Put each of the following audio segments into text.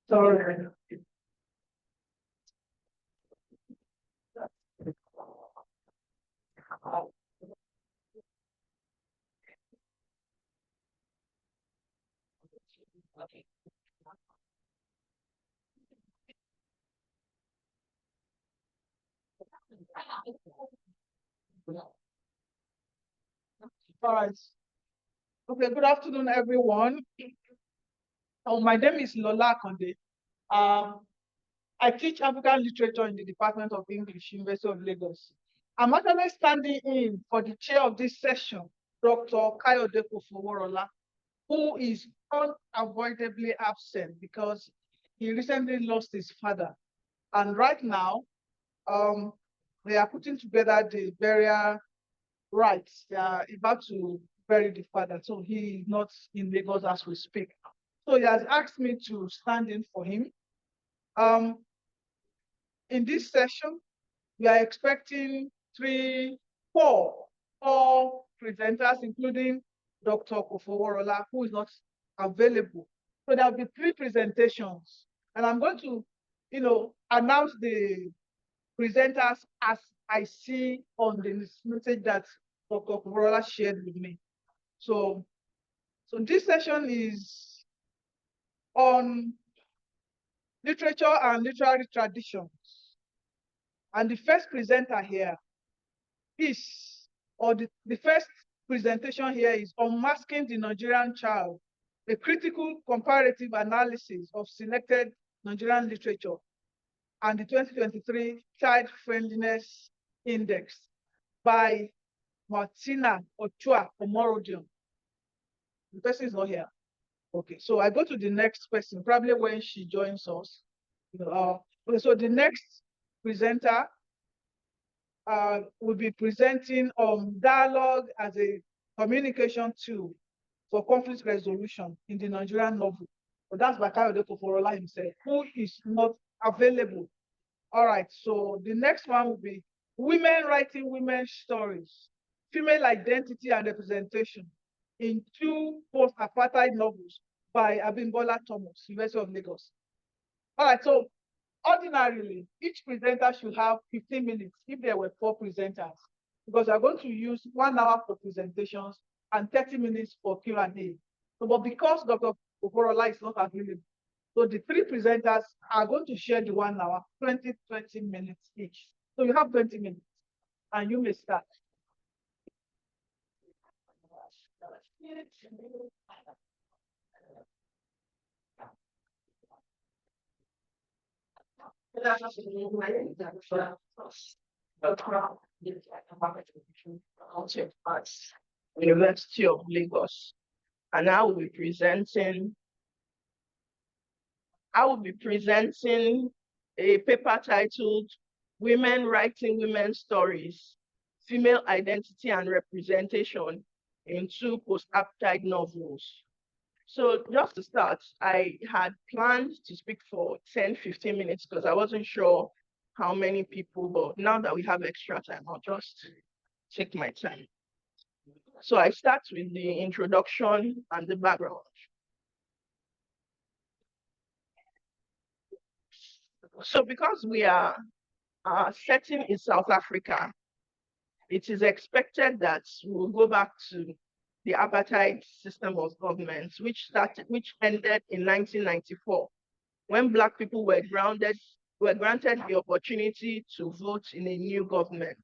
Sorry. All right. Okay, good afternoon, everyone. Oh, my name is Lola Konde. Um, I teach African literature in the Department of English, University of Lagos. I'm actually standing in for the chair of this session, Dr. Kayode Kofoworola, who is unavoidably absent because he recently lost his father. And right now, um, they are putting together the burial rites. They are about to bury the father, so he is not in Lagos as we speak. So he has asked me to stand in for him. Um, in this session, we are expecting four presenters, including Dr. Kofoworola, who is not available. So there will be three presentations, and I'm going to, announce the presenters as I see on the message that Dr. Kofoworola shared with me. So this session is on literature and literary traditions. And the first presenter here is, or the first presentation here is Unmasking the Nigerian Child, a critical comparative analysis of selected Nigerian literature and the 2023 Child Friendliness Index by Martina Ochoa Omorodion. The person is not here. Okay, so I go to the next person, probably when she joins us. Okay, so the next presenter will be presenting dialogue as a communication tool for conflict resolution in the Nigerian novel. So that's by Kayode Kofoworola himself, who is not available. All right, so the next one will be Women Writing Women's Stories, Female Identity and Representation in two post-apartheid novels by Abimbola Thomas, University of Lagos. All right, so ordinarily, each presenter should have 15 minutes if there were four presenters, because we're going to use 1 hour for presentations and 30 minutes for Q&A. So, but because Dr. Kofoworola is not available, so the three presenters are going to share the 1 hour, 20 minutes each. So you have 20 minutes, and you may start. University of Lagos, and I will be presenting a paper titled Women Writing Women's Stories, Female Identity and Representation in Two Post-Apartheid Novels. So just to start, I had planned to speak for 10-15 minutes because I wasn't sure how many people, but now that we have extra time, I'll just take my time. So I start with the introduction and the background. So because we are setting in South Africa, it is expected that we'll go back to the apartheid system of government, which ended in 1994, when Black people were granted the opportunity to vote in a new government.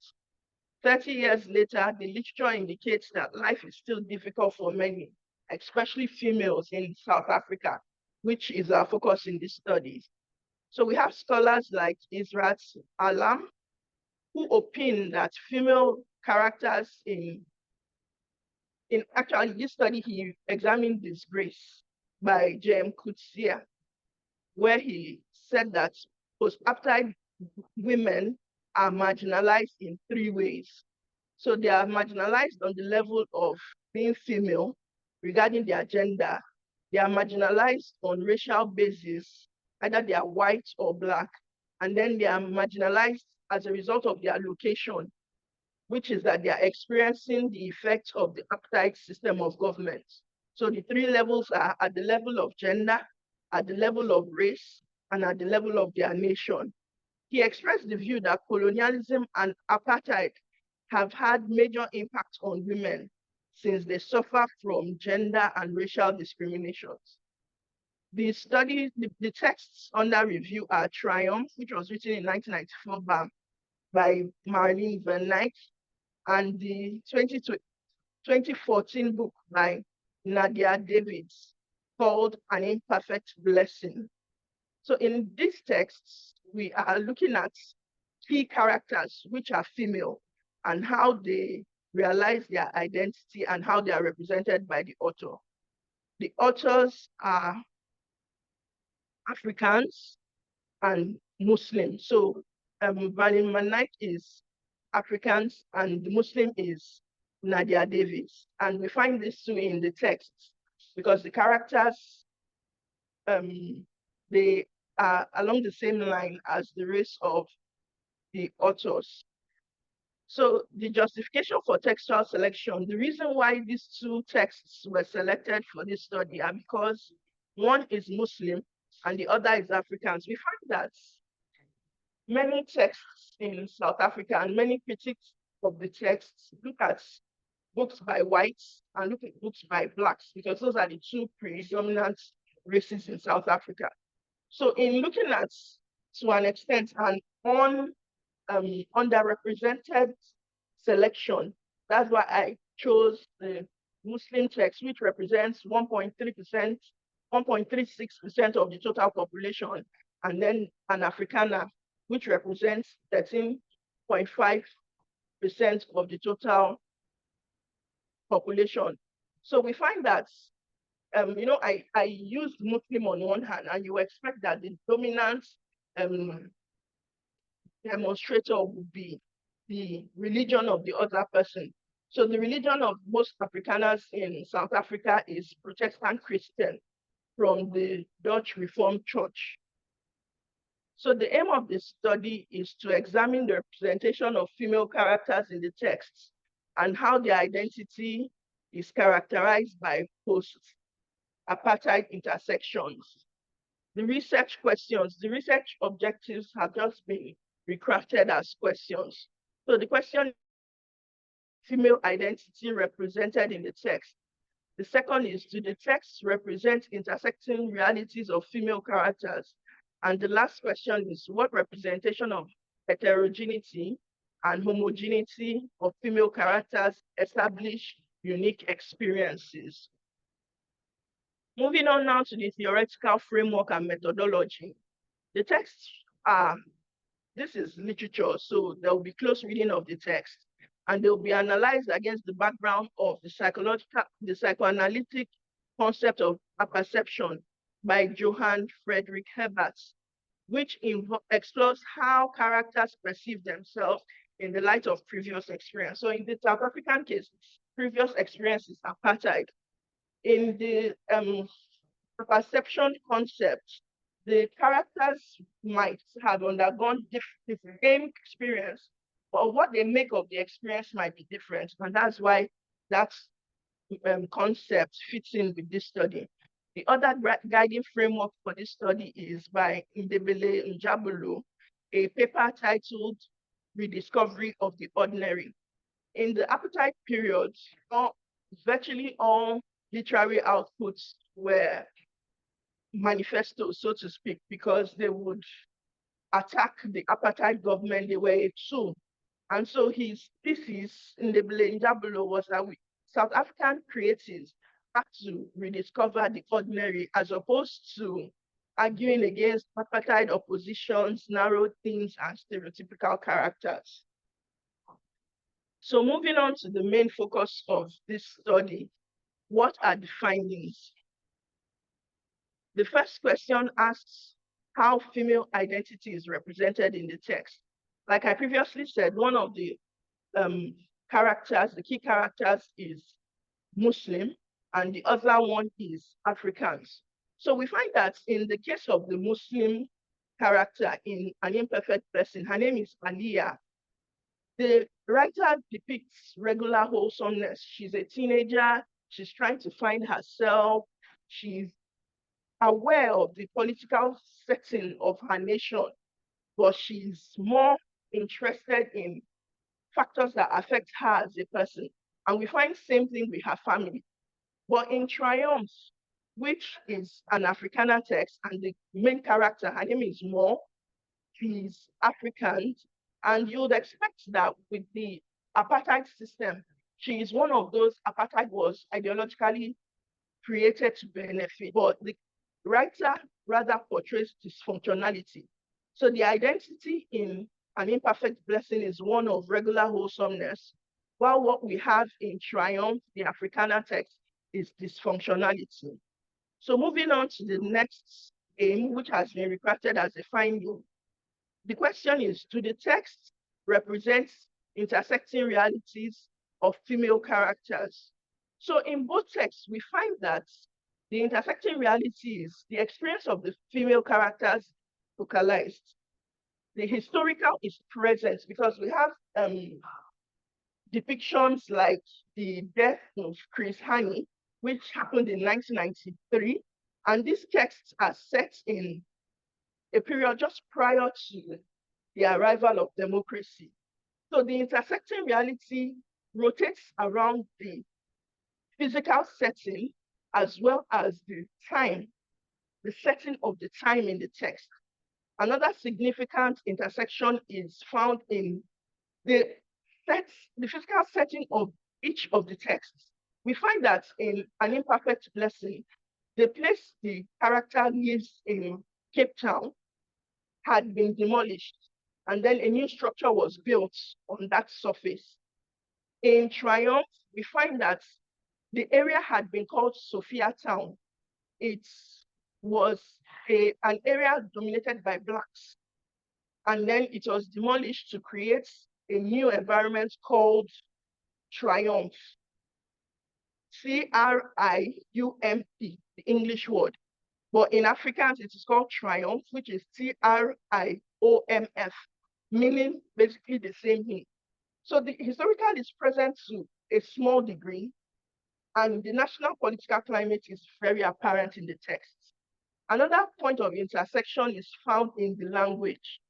30 years later, the literature indicates that life is still difficult for many, especially females in South Africa, which is our focus in these studies. So we have scholars like Israt Alam, who opine that female characters in actually this study, he examined Disgrace by J.M. Coetzee, where he said that post-apartheid women are marginalized in three ways. So they are marginalized on the level of being female regarding their gender, They are marginalized on racial basis, either they are white or black, and then they are marginalized as a result of their location, which is that they are experiencing the effects of the apartheid system of government. So the three levels are at the level of gender, at the level of race, and at the level of their nation. He expressed the view that colonialism and apartheid have had major impact on women since they suffer from gender and racial discriminations. The study, the texts under review are Triumph, which was written in 1994 by Marlene Van Eyck, and the 2014 book by Nadia Davids called An Imperfect Blessing. So in these texts, we are looking at key characters which are female and how they realize their identity and how they are represented by the author. The authors are Africans and Muslims. So Valim Manak is Africans and the Muslim is Nadia Davis. And we find this too in the text because the characters, they are along the same line as the race of the authors. So the justification for textual selection, the reason why these two texts were selected for this study are because one is Muslim and the other is Africans. We find that many texts in South Africa and many critics of the texts look at books by whites and look at books by blacks because those are the two predominant races in South Africa. So in looking at, to an extent, an underrepresented selection, that's why I chose the Muslim text, which represents 1.3%, 1.36% of the total population, and then an Afrikaner, which represents 13.5% of the total population. So we find that, I used Muslim on one hand, and you expect that the dominant demonstrator would be the religion of the other person. So the religion of most Afrikaners in South Africa is Protestant Christian from the Dutch Reformed Church. So the aim of this study is to examine the representation of female characters in the texts and how their identity is characterized by post-apartheid intersections. The research questions, the research objectives have just been recrafted as questions. So the question, female identity represented in the text. The second is, do the texts represent intersecting realities of female characters? And the last question is, what representation of heterogeneity and homogeneity of female characters establish unique experiences? Moving on now to the theoretical framework and methodology. The texts are, this is literature, so there will be close reading of the text, and they'll be analyzed against the background of the psychoanalytic concept of apperception by Johann Friedrich Herbert, which explores how characters perceive themselves in the light of previous experience. So in the South African case, previous experience is apartheid. In the perception concept, the characters might have undergone the same experience, but what they make of the experience might be different. And that's why that concept fits in with this study. The other guiding framework for this study is by Ndebele Njabulu, a paper titled Rediscovery of the Ordinary. In the apartheid period, virtually all literary outputs were manifestos, so to speak, because they would attack the apartheid government. They were a tool. And so his thesis in the Njabulu was that South African creatives have to rediscover the ordinary as opposed to arguing against apartheid oppositions, narrow themes, and stereotypical characters. So moving on to the main focus of this study, what are the findings? The first question asks how female identity is represented in the text. Like I previously said, one of the characters, the key characters is Muslim. and the other one is Africans. So we find that in the case of the Muslim character in An Imperfect Blessing, her name is Aliyah. The writer depicts regular wholesomeness. She's a teenager, she's trying to find herself, she's aware of the political setting of her nation, but she's more interested in factors that affect her as a person. And we find same thing with her family. But in Triumph, which is an Afrikaner text, and the main character, her name is Mo, she's African, and you'd expect that with the apartheid system, she is one of those apartheid was ideologically created to benefit, but the writer rather portrays dysfunctionality. So the identity in An Imperfect Blessing is one of regular wholesomeness, while what we have in Triumph, the Afrikaner text, is dysfunctionality. So moving on to the next aim, which has been recrafted as a finding. The question is, do the texts represent intersecting realities of female characters? So in both texts, we find that the intersecting reality is the experience of the female characters focalized. The historical is present because we have depictions like the death of Chris Hani, which happened in 1993. And these texts are set in a period just prior to the arrival of democracy. So the intersecting reality rotates around the physical setting as well as the time, the setting of the time in the text. Another significant intersection is found in the the physical setting of each of the texts. We find that in An Imperfect Blessing, the place the character lives in Cape Town had been demolished, and then a new structure was built on that surface. In Triumph, we find that the area had been called Sophia Town. It was an area dominated by Blacks, and then it was demolished to create a new environment called Triumph. Triump, the English word. But in Afrikaans, it is called Triumph, which is Triomf, meaning basically the same thing. So the historical is present to a small degree, and the national political climate is very apparent in the text. Another point of intersection is found in the language.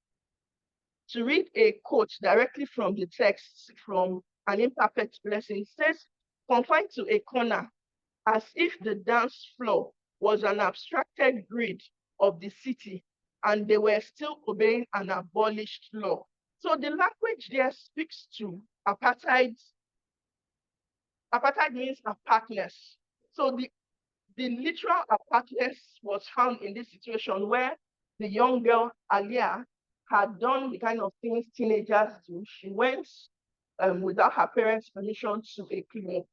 To read a quote directly from the text from An Imperfect Blessing, says, confined to a corner, as if the dance floor was an abstracted grid of the city and they were still obeying an abolished law. So the language there speaks to apartheid. Apartheid means apartness. So the literal apartness was found in this situation where the young girl, Alia, had done the kind of things teenagers do. She went without her parents' permission to a club.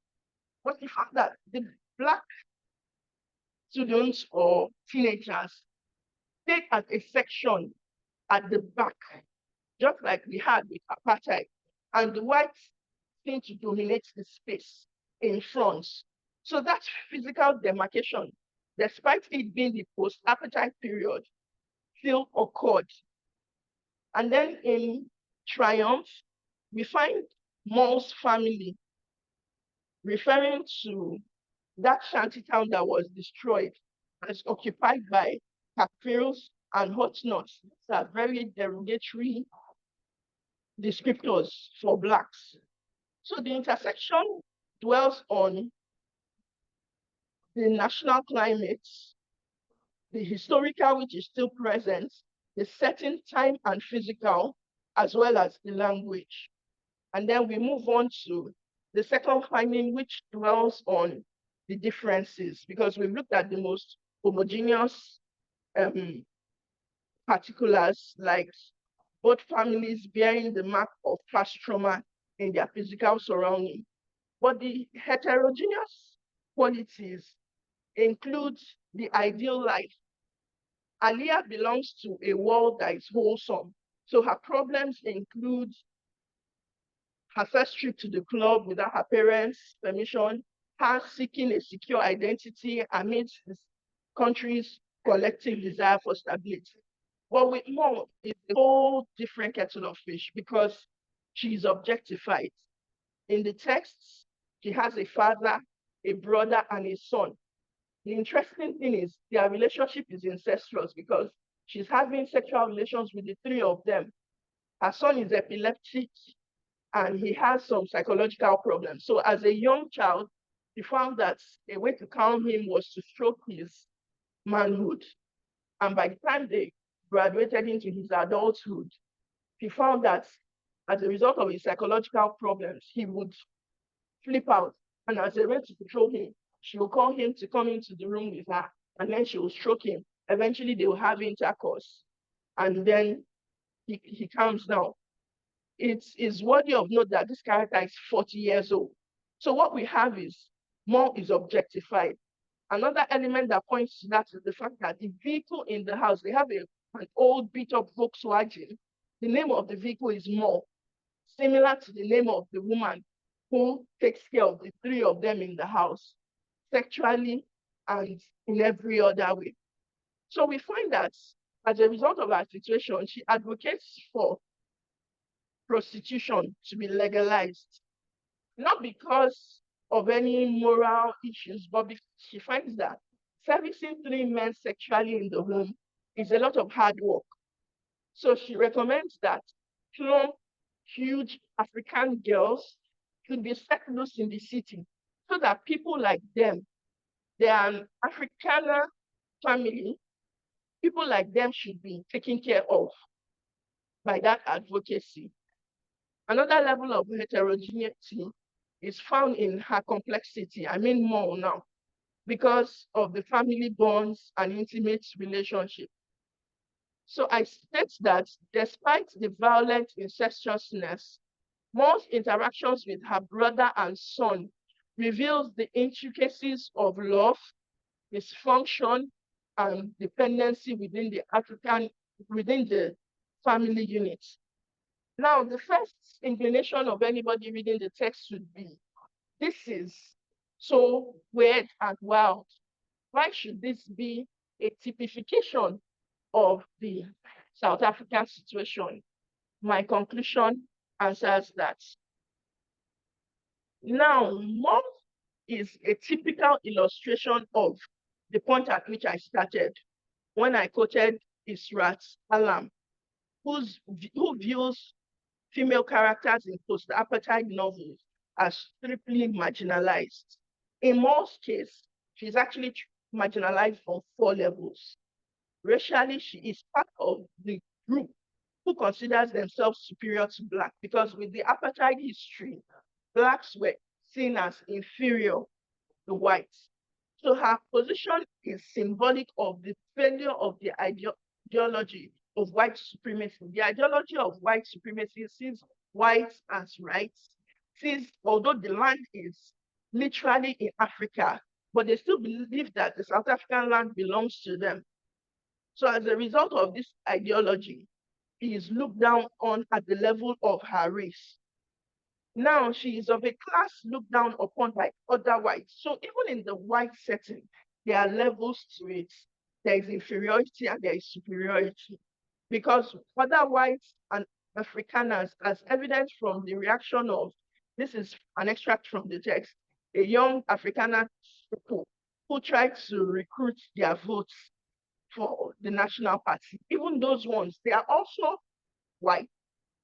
But the fact that the Black students or teenagers stayed at a section at the back, just like we had with apartheid, and the whites seem to dominate the space in front. So that physical demarcation, despite it being the post-apartheid period, still occurred. And then in Triumph, we find Mo's family referring to that shanty town that was destroyed as occupied by Kafirs and Hotnots. These are very derogatory descriptors for Blacks. So the intersection dwells on the national climate, the historical, which is still present, the setting, time and physical, as well as the language. And then we move on to the second finding, which dwells on the differences, because we've looked at the most homogeneous particulars, like both families bearing the mark of past trauma in their physical surrounding. But the heterogeneous qualities include the ideal life. Aliyah belongs to a world that is wholesome. So her problems include her first trip to the club without her parents' permission, her seeking a secure identity amidst this country's collective desire for stability. But with Mo, it's a whole different kettle of fish because she's objectified. In the texts, she has a father, a brother, and a son. The interesting thing is their relationship is incestuous because she's having sexual relations with the three of them. Her son is epileptic and he has some psychological problems. So as a young child, he found that a way to calm him was to stroke his manhood. And by the time they graduated into his adulthood, he found that as a result of his psychological problems, he would flip out. And as a way to control him, she will call him to come into the room with her, and then she will stroke him. Eventually, they will have intercourse, and then he calms down. It is worthy of note that this character is 40 years old. So what we have is Mo is objectified. Another element that points to that is the fact that the vehicle in the house, they have an old beat up Volkswagen. The name of the vehicle is Mo, similar to the name of the woman who takes care of the three of them in the house, sexually and in every other way. So we find that as a result of her situation, she advocates for prostitution to be legalized, not because of any moral issues, but because she finds that servicing three men sexually in the home is a lot of hard work. So she recommends that plump, huge African girls should be set loose in the city so that people like them, they are an Afrikaner family, people like them should be taken care of by that advocacy. Another level of heterogeneity is found in her complexity. I mean more now, because of the family bonds and intimate relationship. So I state that despite the violent incestuousness, most interactions with her brother and son reveals the intricacies of love, dysfunction, and dependency within the family unit. Now, the first inclination of anybody reading the text would be, this is so weird and wild. Why should this be a typification of the South African situation? My conclusion answers that. Now, Mom is a typical illustration of the point at which I started when I quoted Israt Alam, who views female characters in post-apartheid novels as triply marginalized. In most cases, she's actually marginalized on 4 levels. Racially, she is part of the group who considers themselves superior to Black because with the apartheid history, Blacks were seen as inferior to whites. So her position is symbolic of the failure of the ideology of white supremacy. The ideology of white supremacy sees whites as rights, sees, although the land is literally in Africa, but they still believe that the South African land belongs to them. So as a result of this ideology, he is looked down on at the level of her race. Now she is of a class looked down upon by other whites. So even in the white setting, there are levels to it. There is inferiority and there is superiority. Because other whites and Afrikaners, as evident from the reaction of, this is an extract from the text, a young Afrikaner who tried to recruit their votes for the National Party. Even those ones, they are also white,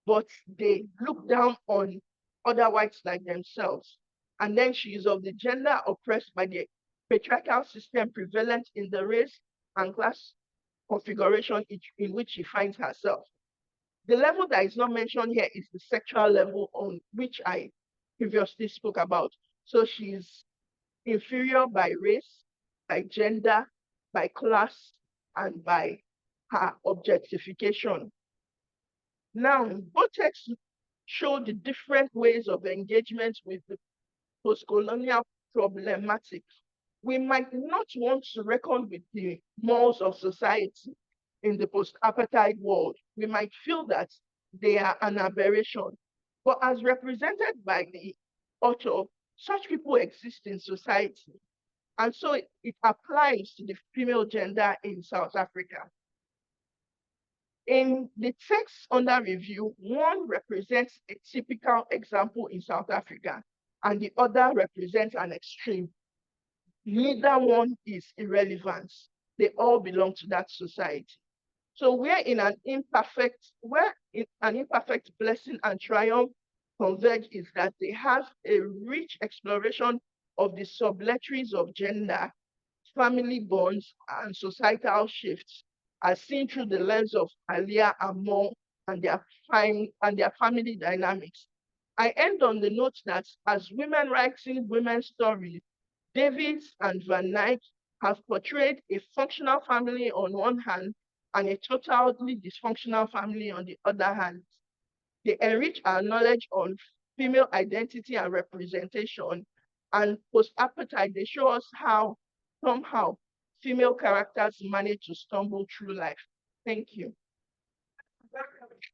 but they look down on other whites like themselves. And then she is of the gender oppressed by the patriarchal system prevalent in the race and class configuration in which she finds herself. The level that is not mentioned here is the sexual level on which I previously spoke about. So she's inferior by race, by gender, by class, and by her objectification. Now, both texts show the different ways of engagement with the post-colonial problematic. We might not want to reckon with the morals of society in the post-apartheid world. We might feel that they are an aberration. But as represented by the author, Such people exist in society. And so it applies to the female gender in South Africa. In the text under review, one represents a typical example in South Africa, and the other represents an extreme. Neither one is irrelevant. They all belong to that society. So where an imperfect blessing and triumph converge is that they have a rich exploration of the subletters of gender, family bonds, and societal shifts, as seen through the lens of Alia and Mo and their family dynamics. I end on the note that as women writing women's stories, Davies and Van Eyck have portrayed a functional family on one hand and a totally dysfunctional family on the other hand. They enrich our knowledge on female identity and representation, and post-apartheid, they show us how somehow female characters manage to stumble through life. Thank you. Perfect.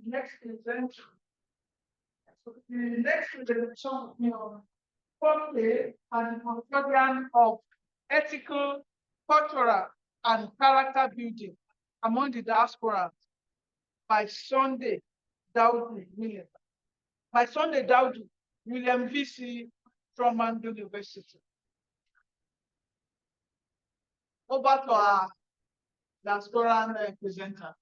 Next presentation. The next presentation, foreplay and the program of ethical, cultural, and character building among the diaspora by Sunday Dowdy William. By Sunday Dowdy William VC from Mando University. Over to our diaspora presenter.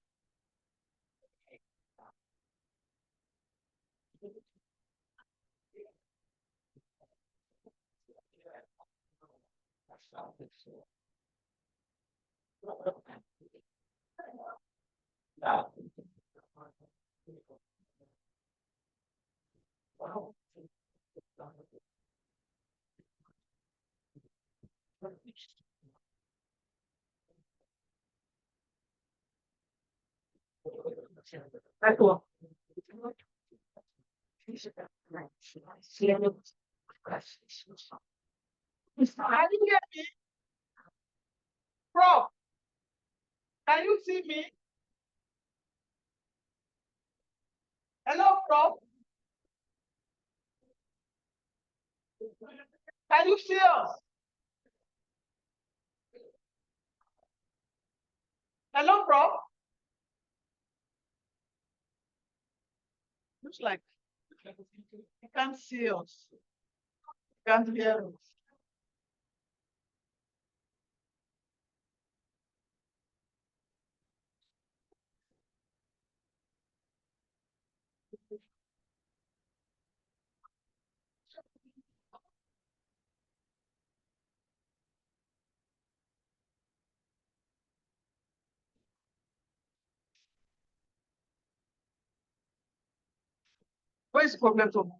Can you hear me? Prof, can you see me? Hello, Prof. Can you see us? Hello, Prof. Looks like you can't see us. You can't hear us. Where is the problem from?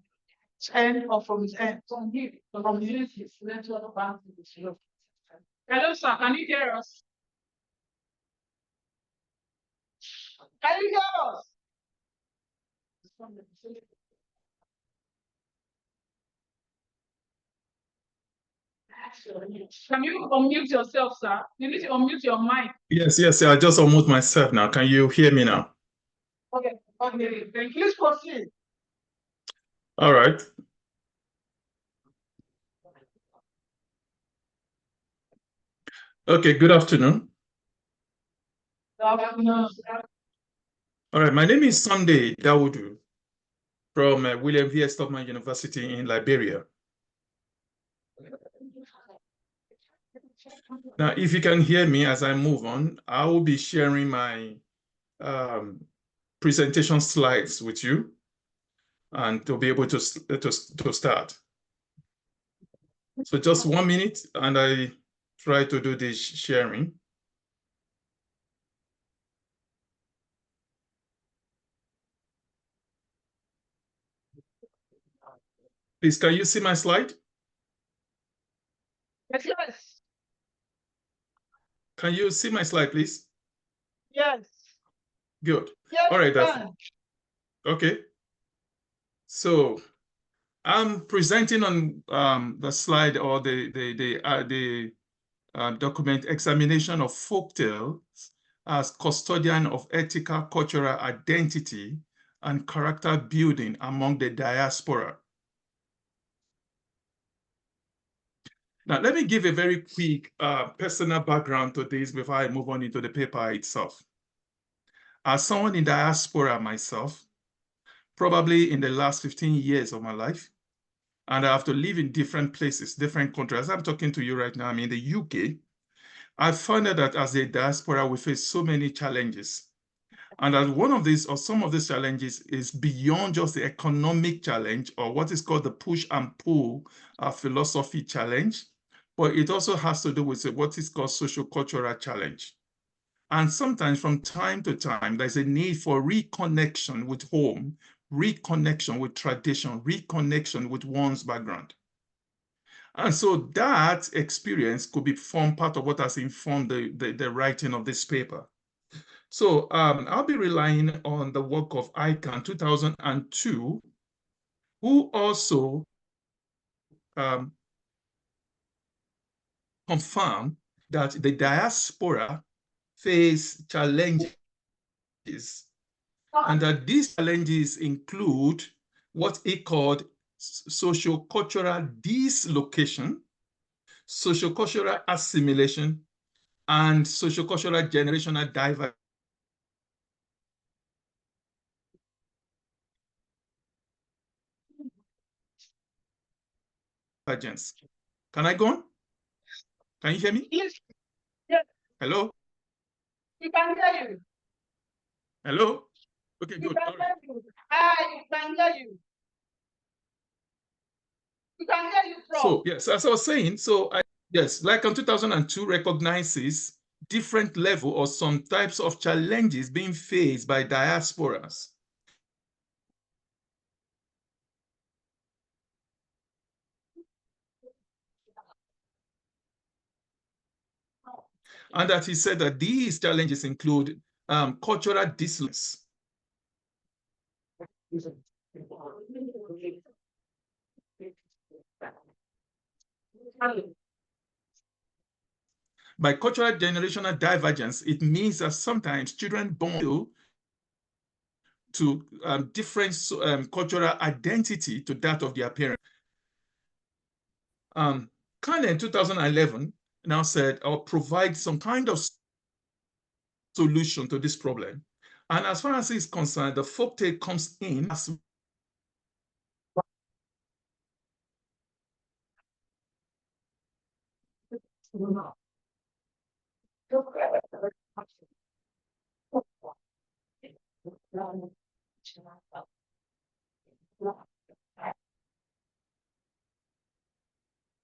His end or from his end? From here. From his network back to the slope. Hello, sir. Can you hear us? Can you hear us? Can you unmute yourself, sir? You need to unmute your mic. Yes, I just unmute myself now. Can you hear me now? Okay, then please proceed. All right. Okay, good afternoon. All right, my name is Sunday Dawudu from William V. Stockman University in Liberia. Now, if you can hear me as I move on, I will be sharing my presentation slides with you and to be able to start. So just 1 minute and I try to do this sharing. Please, can you see my slide? Yes. Can you see my slide, please? Yes. Good. Yes. All right. That's okay. So I'm presenting on the slide or the document examination of folktales as custodian of ethical cultural identity and character building among the diaspora. Now, let me give a very quick personal background to this before I move on into the paper itself. As someone in diaspora myself, probably in the last 15 years of my life, and I have to live in different places, different countries. As I'm talking to you right now, I'm in the UK. I found out that as a diaspora, we face so many challenges. And that one of these, or some of these challenges, is beyond just the economic challenge, or what is called the push and pull philosophy challenge, but it also has to do with what is called social-cultural challenge. And sometimes from time to time, there's a need for reconnection with home, reconnection with tradition, reconnection with one's background. And so that experience could be formed part of what has informed the writing of this paper. So I'll be relying on the work of ICANN 2002, who also confirmed that the diaspora face challenges, and that these challenges include what he called socio-cultural dislocation, socio-cultural assimilation, and socio-cultural generational divergence. Can I go on? Can you hear me? Yes. Yes, Hello? we can hear you. Hello? Okay, We good. can All right. hear you. Hi, we can hear you. We can hear you, Prof. So, yes, as I was saying, yes, like in 2002 recognizes different level or some types of challenges being faced by diasporas. And that he said that these challenges include cultural dissonance, by cultural generational divergence, it means that sometimes children born to different cultural identity to that of their parents. Khan in 2011 now said, I'll provide some kind of solution to this problem. And as far as he's concerned, the folktale comes in as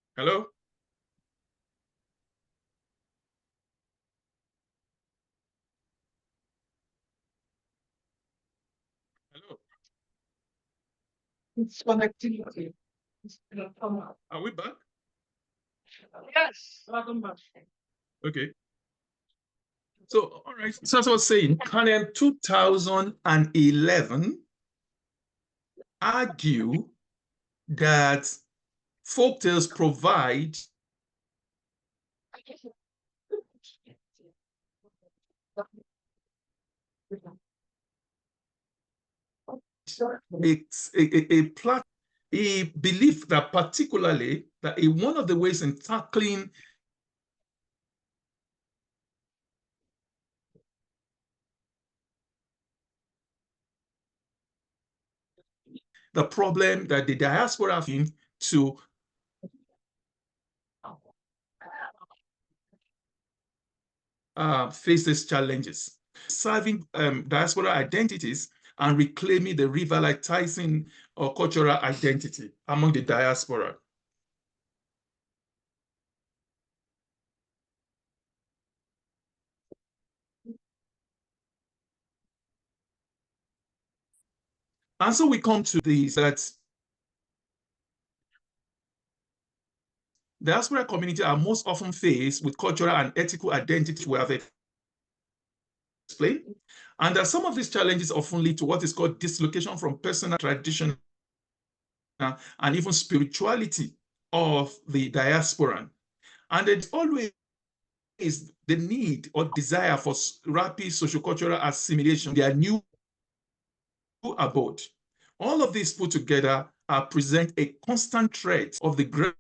hello? Hello? It's connectivity. Are we back? Yes, welcome back. Okay. So, all right. So as I was saying, Khan 2011 argue that folktales provide a belief that particularly that one of the ways in tackling the problem that the diaspora have to face these challenges, serving diaspora identities and reclaiming the revitalizing or cultural identity among the diaspora. And so we come to this, that diaspora communities are most often faced with cultural and ethical identity we have explained. And that some of these challenges often lead to what is called dislocation from personal tradition and even spirituality of the diasporan. And it's always is the need or desire for rapid sociocultural assimilation, their new abode. All of these put together present a constant threat of the gradual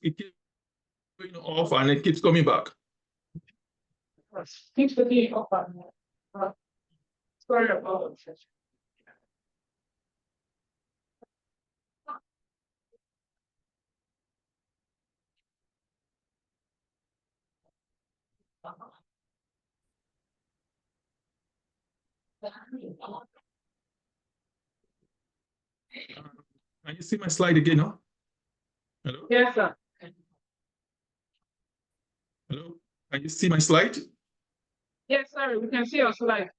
it keeps going off and it keeps coming back. Keeps the being up on sorry about it. Can you see my slide again now? Hello? Yes, sir. Hello? Can you see my slide? Yes, sir. We can see your slide.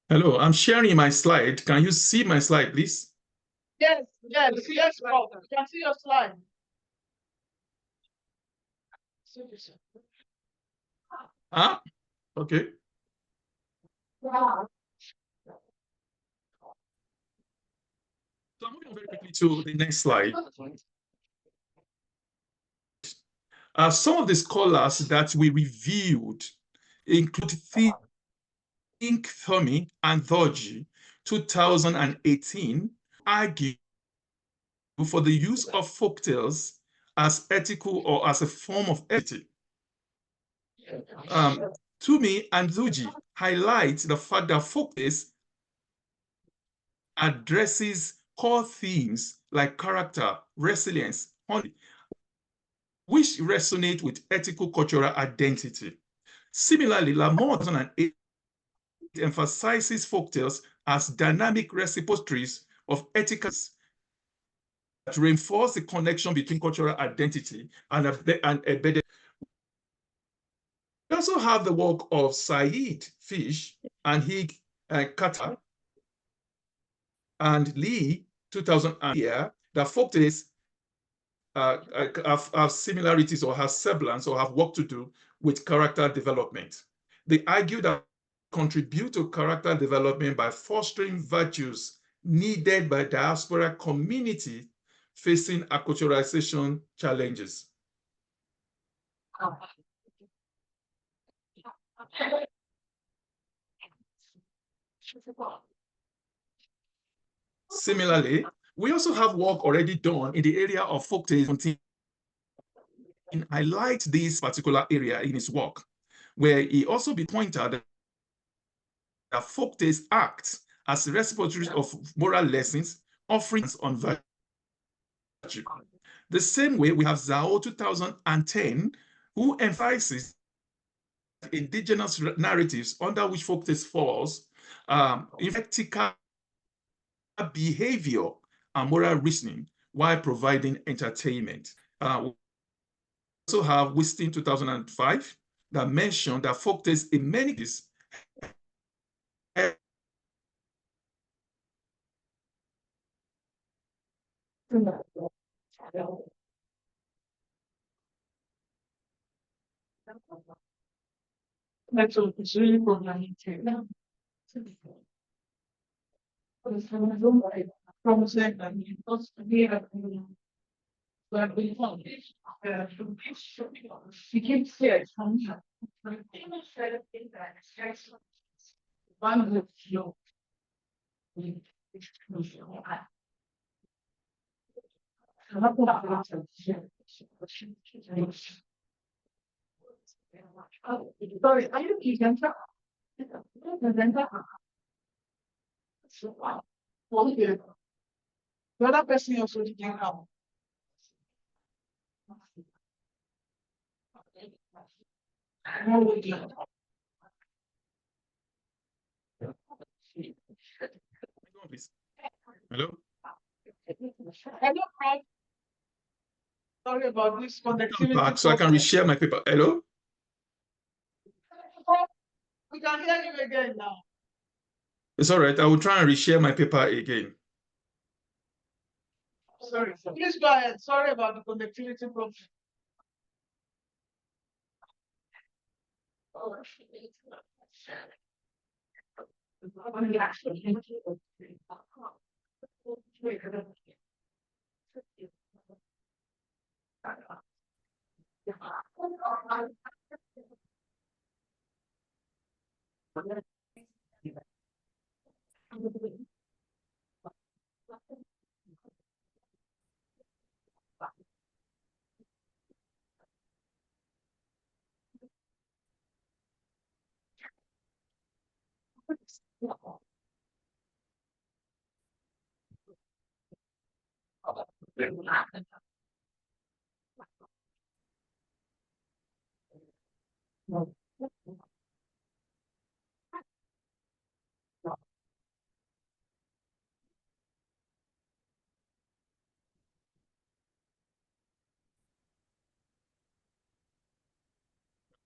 Hello, I'm sharing my slide. Can you see my slide, please? Yes, yes, Paul. We can see your slide. Ah, okay. Wow. So I'm moving on very quickly to the next slide. Some of the scholars that we reviewed include Think Thurmy and Thorgy, 2018, argue for the use of folktales as ethical or as a form of ethic. Toomey and Thurgy highlight the fact that folktales addresses core themes like character, resilience, which resonate with ethical cultural identity. Similarly, Lamont 2008 emphasizes folktales as dynamic repositories of ethicals that reinforce the connection between cultural identity and embedded. We also have the work of Said Fish and Hig Carter and Lee, 2000, here that folktales have similarities or have semblance or have work to do with character development. They argue that contribute to character development by fostering virtues needed by diaspora community facing acculturation challenges. Similarly, we also have work already done in the area of folktales. And I liked this particular area in his work, where he also pointed that folktales act as repositories of moral lessons, offerings on virtue. The same way we have Zhao 2010, who emphasizes indigenous narratives under which folktales falls, ethical behavior and moral reasoning while providing entertainment. We also have Wiston 2005 that mentioned that folktales in many cases That's what it's really programming too. From saying that we have but we found it. She keeps scared. One with you. Sorry, are you presenter? Presenter? Okay. The other person also didn't come. Please. Hello? Hello, Prof. Sorry about this Come connectivity. back so I can reshare my paper. Hello? Prof, we can hear you again now. It's all right. I will try and reshare my paper again. Sorry. Please go ahead. Sorry about the connectivity problem.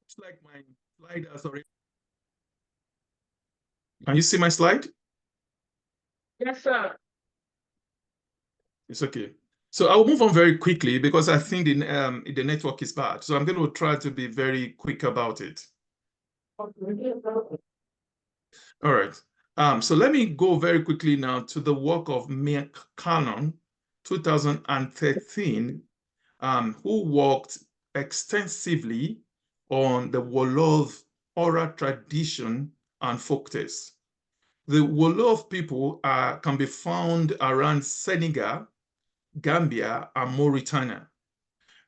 It's like my slide has already. Can you see my slide? Yes, sir. It's okay. So I'll move on very quickly because I think the network is bad. So I'm going to try to be very quick about it. All right. So let me go very quickly now to the work of McCallum, 2013, who worked extensively on the Wolof oral tradition and folktales. The Wolof people can be found around Senegal, Gambia, and Mauritania.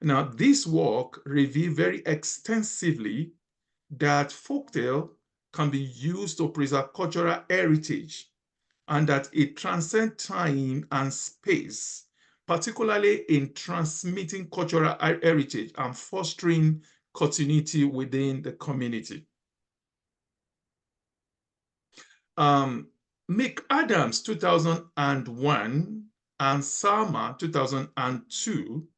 Now, this work revealed very extensively that folktale can be used to preserve cultural heritage and that it transcends time and space, particularly in transmitting cultural heritage and fostering continuity within the community. Mick Adams, 2001, and Salma, 2002,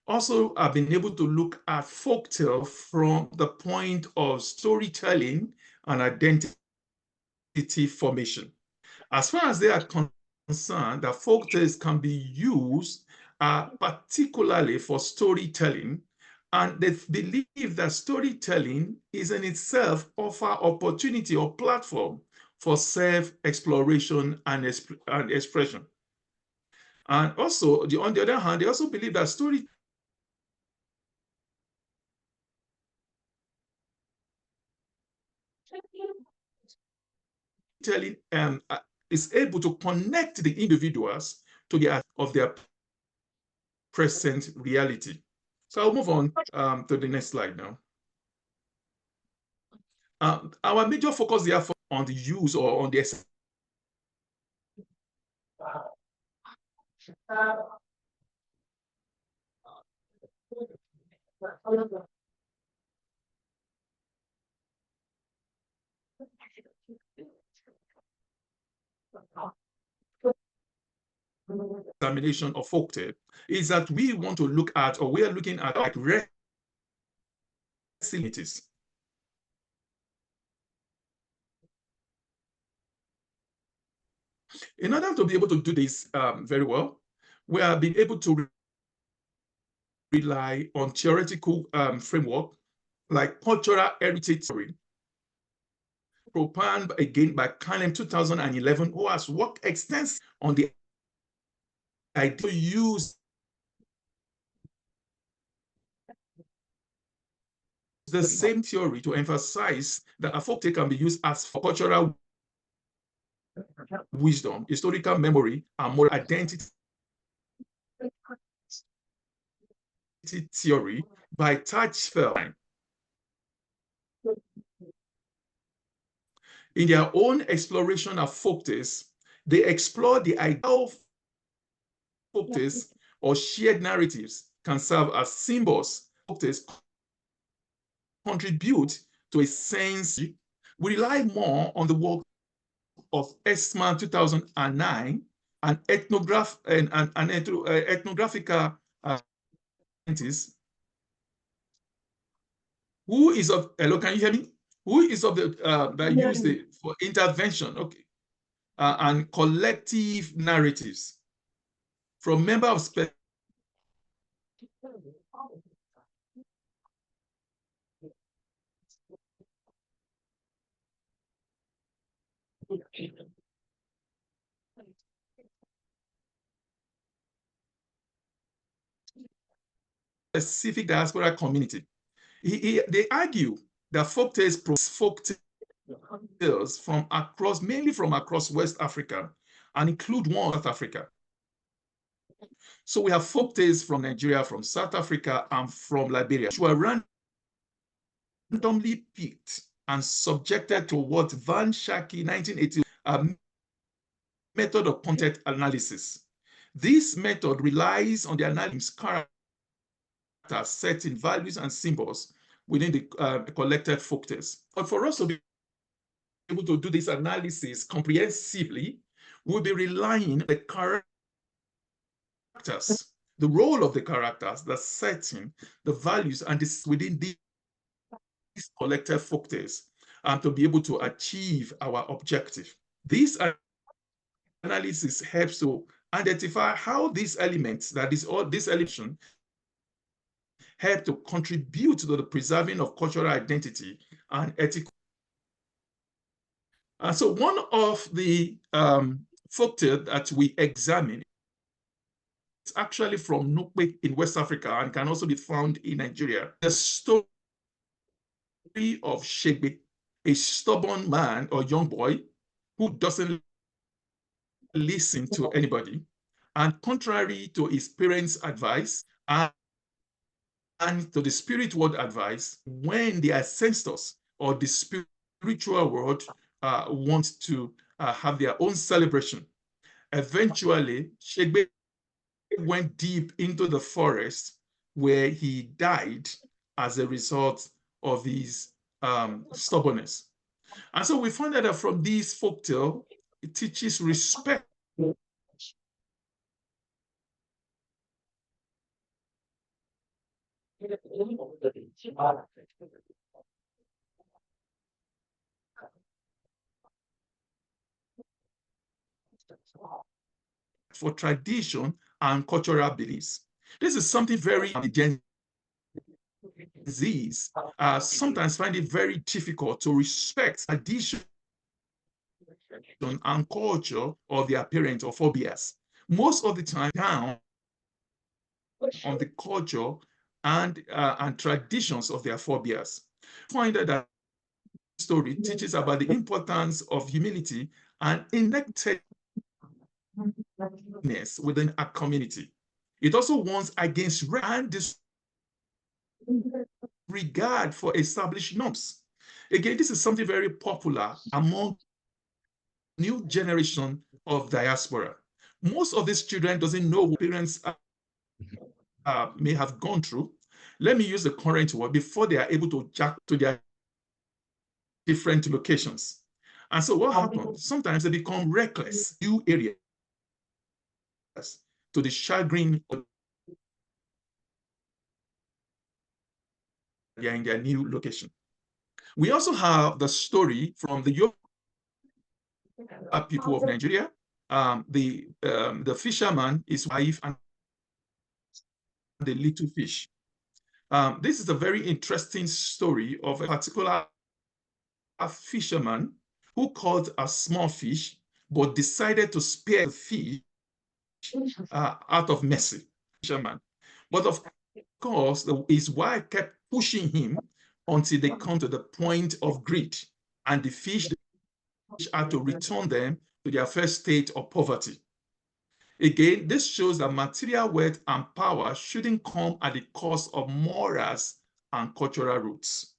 also have been able to look at folktale from the point of storytelling and identity formation. As far as they are concerned, that folktales can be used particularly for storytelling, and they believe that storytelling is in itself offer opportunity or platform for self-exploration and expression. And also, on the other hand, they also believe that storytelling is able to connect the individuals to the of their present reality. So I'll move on to the next slide now. Our major focus therefore on the use or on the examination of folktale is that we want to look at, or we are looking at, like resiliences. In order to be able to do this very well, we have been able to rely on theoretical framework like cultural heritage theory, proposed again by Canem 2011, who has worked extensively on the idea to use the same theory to emphasize that a folktale can be used as for cultural wisdom, historical memory, and moral identity theory by Tajfel. In their own exploration of folktales, they explore the idea of folktales or shared narratives can serve as symbols. Folktales contribute to a sense. We rely more on the work of Esma 2009, an ethnographical scientist who is of, hello, can you hear me? Who is of the, that use it for intervention, okay, and collective narratives from members of specific diaspora community. They argue that folktales from across, mainly from across West Africa, and include one South Africa. So we have folktales from Nigeria, from South Africa, and from Liberia, which were randomly picked and subjected to what Van Schaack 1980 method of content analysis. This method relies on the analysis characters, setting values and symbols within the collected folktales. But for us to be able to do this analysis comprehensively, we'll be relying on the characters, the role of the characters, the setting, the values, and this within these collected folktales, to be able to achieve our objective. This analysis helps to identify how these elements, that is all this element, help to contribute to the preserving of cultural identity and ethical. And so one of the folktales that we examine is actually from Nukpe in West Africa and can also be found in Nigeria. The story of Shegbe, a stubborn man or young boy who doesn't listen to anybody, and contrary to his parents' advice and to the spirit world advice, when the ancestors or the spiritual world want to have their own celebration, eventually Shegbe went deep into the forest where he died as a result of his stubbornness. And so we find that from this folktale, it teaches respect for tradition and cultural beliefs. This is something very Gen Zs sometimes find it very difficult to respect tradition and culture of their parents or forebears. Most of the time, down on the culture and traditions of their forebears. Find that the story teaches about the importance of humility and connectedness within a community. It also warns against and disregard for established norms. Again, this is something very popular among new generation of diaspora. Most of these children doesn't know what parents may have gone through. Let me use the current word before they are able to jack to their different locations. And so what happens? Sometimes they become reckless, new areas, to the chagrin of they are in their new location. We also have the story from the Yoruba people of Nigeria. The fisherman, his wife, and the little fish. This is a very interesting story of a particular fisherman who caught a small fish, but decided to spare the fish out of mercy. Fisherman. But of course, his wife kept pushing him until they come to the point of greed, and the fish had to return them to their first state of poverty. Again, this shows that material wealth and power shouldn't come at the cost of morals and cultural roots.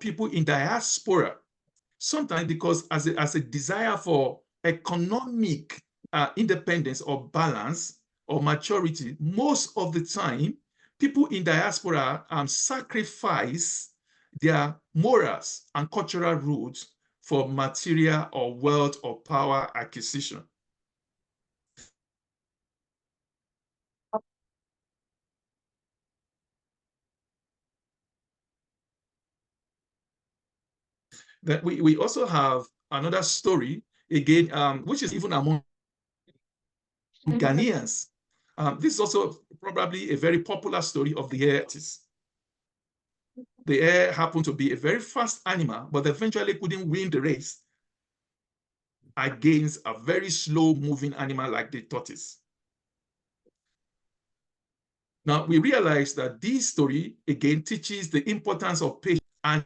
People in diaspora, sometimes because as a desire for economic independence or balance or maturity, most of the time, people in diaspora sacrifice their morals and cultural roots for material or wealth or power acquisition. Then we also have another story, again, which is even among Ghanaians. This is also probably a very popular story of the air artist. The hare happened to be a very fast animal, but eventually couldn't win the race against a very slow-moving animal like the tortoise. Now, we realize that this story, again, teaches the importance of patience and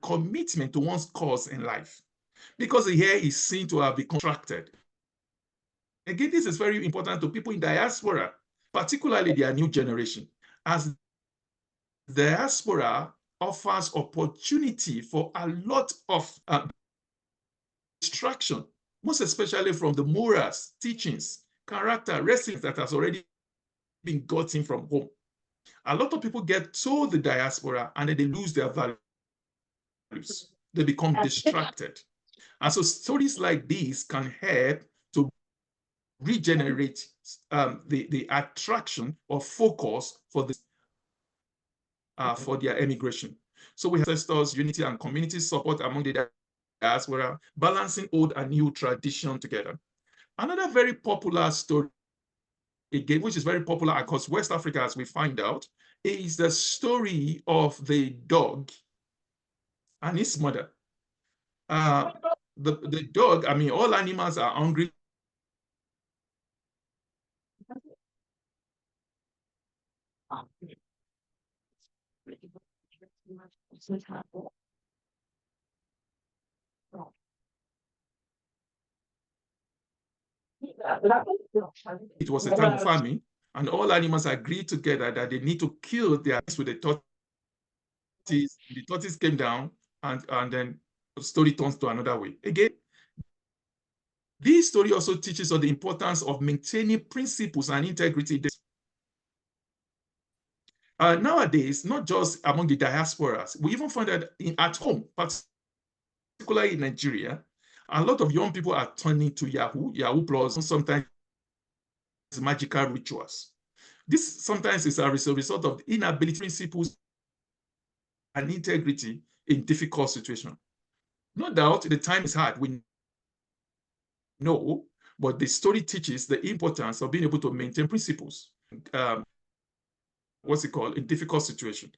commitment to one's cause in life, because the hare is seen to have become distracted. Again, this is very important to people in diaspora, particularly their new generation, as diaspora offers opportunity for a lot of distraction, most especially from the morals, teachings, character, resilience that has already been gotten from home. A lot of people get to the diaspora and then they lose their values. They become distracted. And so stories like these can help to regenerate the attraction or focus for this for their emigration. So we have ancestors, unity and community support among the diaspora, balancing old and new tradition together. Another very popular story, again, which is very popular across West Africa, as we find out, is the story of the dog and his mother. The dog, I mean, all animals are hungry. It was a time of famine, and all animals agreed together that they need to kill their with the tortoise. The tortoise came down, and then the story turns to another way. Again, this story also teaches us the importance of maintaining principles and integrity. Nowadays, not just among the diasporas, we even find that at home, particularly in Nigeria, a lot of young people are turning to Yahoo Plus, sometimes magical rituals. This sometimes is a result of the inability principles and integrity in difficult situations. No doubt the time is hard, we know, but the story teaches the importance of being able to maintain principles. What's it called? In difficult situations.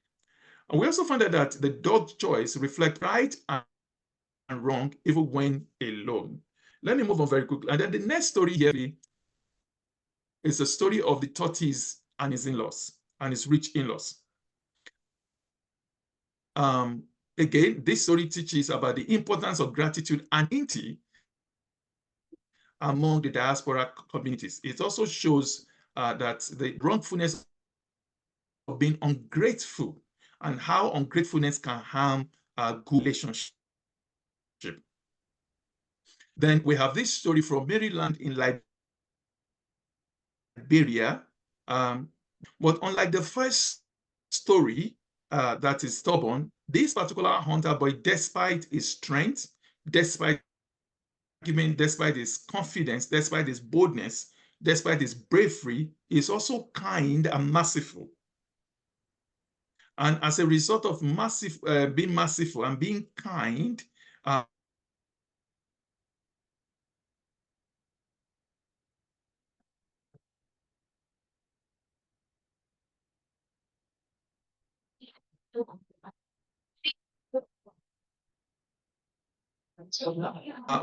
And we also found out that the dog choice reflects right and wrong, even when alone. Let me move on very quickly. And then the next story here is the story of the tortoise and his in-laws and his rich in-laws. Again, this story teaches about the importance of gratitude and unity among the diaspora communities. It also shows that the wrongfulness of being ungrateful and how ungratefulness can harm a good relationship. Then we have this story from Maryland in Liberia. But unlike the first story that is stubborn, this particular hunter boy, despite his strength, despite his confidence, despite his boldness, despite his bravery, is also kind and merciful. And as a result of being merciful and being kind,